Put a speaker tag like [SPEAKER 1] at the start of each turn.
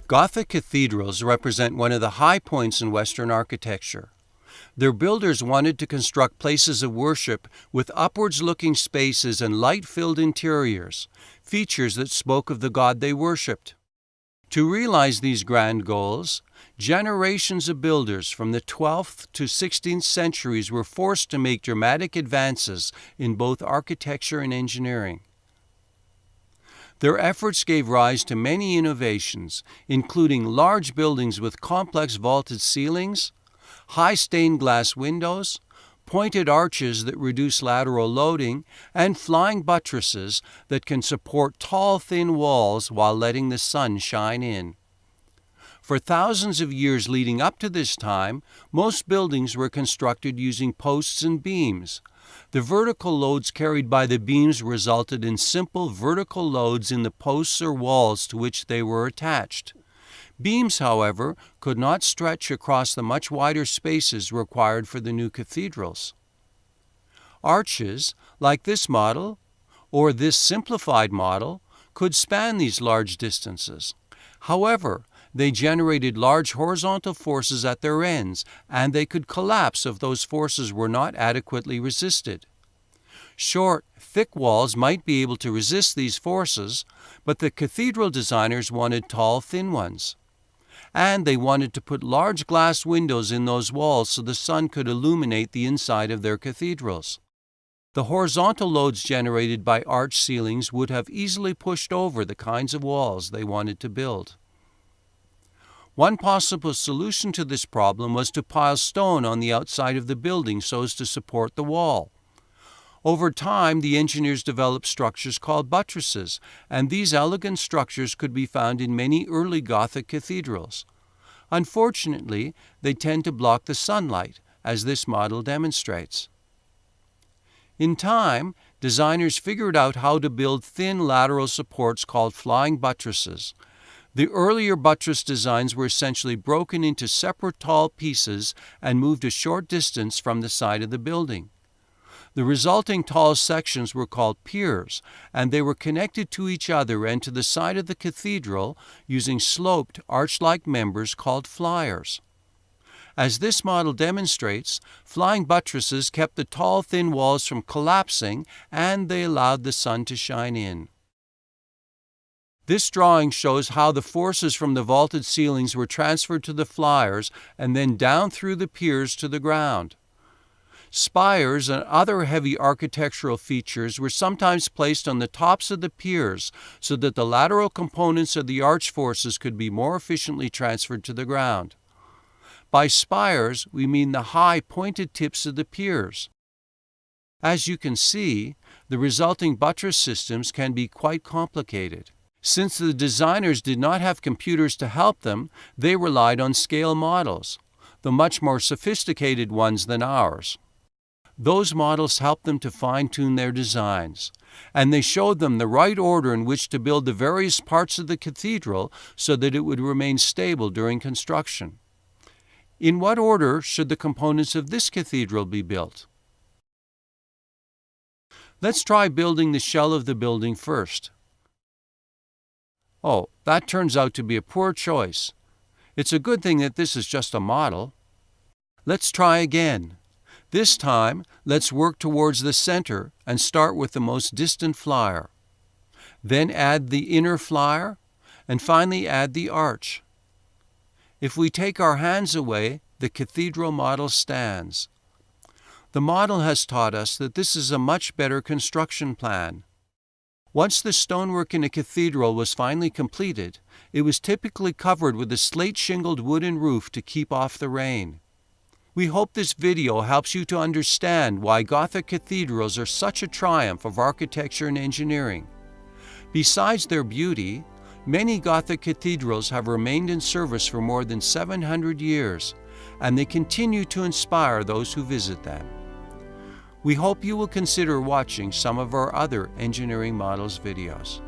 [SPEAKER 1] Gothic cathedrals represent one of the high points in Western architecture. Their builders wanted to construct places of worship with upwards-looking spaces and light-filled interiors, features that spoke of the God they worshipped. To realize these grand goals, generations of builders from the 12th to 16th centuries were forced to make dramatic advances in both architecture and engineering. Their efforts gave rise to many innovations, including large buildings with complex vaulted ceilings, high stained glass windows, pointed arches that reduce lateral loading, and flying buttresses that can support tall, thin walls while letting the sun shine in. For thousands of years leading up to this time, most buildings were constructed using posts and beams. The vertical loads carried by the beams resulted in simple vertical loads in the posts or walls to which they were attached. Beams, however, could not stretch across the much wider spaces required for the new cathedrals. Arches, like this model, or this simplified model, could span these large distances. However, they generated large horizontal forces at their ends, and they could collapse if those forces were not adequately resisted. Short, thick walls might be able to resist these forces, but the cathedral designers wanted tall, thin ones. And they wanted to put large glass windows in those walls so the sun could illuminate the inside of their cathedrals. The horizontal loads generated by arch ceilings would have easily pushed over the kinds of walls they wanted to build. One possible solution to this problem was to pile stone on the outside of the building so as to support the wall. Over time, the engineers developed structures called buttresses, and these elegant structures could be found in many early Gothic cathedrals. Unfortunately, they tend to block the sunlight, as this model demonstrates. In time, designers figured out how to build thin lateral supports called flying buttresses. The earlier buttress designs were essentially broken into separate tall pieces and moved a short distance from the side of the building. The resulting tall sections were called piers, and they were connected to each other and to the side of the cathedral using sloped, arch-like members called flyers. As this model demonstrates, flying buttresses kept the tall, thin walls from collapsing, and they allowed the sun to shine in. This drawing shows how the forces from the vaulted ceilings were transferred to the flyers and then down through the piers to the ground. Spires and other heavy architectural features were sometimes placed on the tops of the piers so that the lateral components of the arch forces could be more efficiently transferred to the ground. By spires, we mean the high pointed tips of the piers. As you can see, the resulting buttress systems can be quite complicated. Since the designers did not have computers to help them, they relied on scale models, the much more sophisticated ones than ours. Those models helped them to fine-tune their designs, and they showed them the right order in which to build the various parts of the cathedral so that it would remain stable during construction. In what order should the components of this cathedral be built? Let's try building the shell of the building first. Oh, that turns out to be a poor choice. It's a good thing that this is just a model. Let's try again. This time, let's work towards the center and start with the most distant flyer. Then add the inner flyer, and finally add the arch. If we take our hands away, the cathedral model stands. The model has taught us that this is a much better construction plan. Once the stonework in a cathedral was finally completed, it was typically covered with a slate-shingled wooden roof to keep off the rain. We hope this video helps you to understand why Gothic cathedrals are such a triumph of architecture and engineering. Besides their beauty, many Gothic cathedrals have remained in service for more than 700 years, and they continue to inspire those who visit them. We hope you will consider watching some of our other engineering models videos.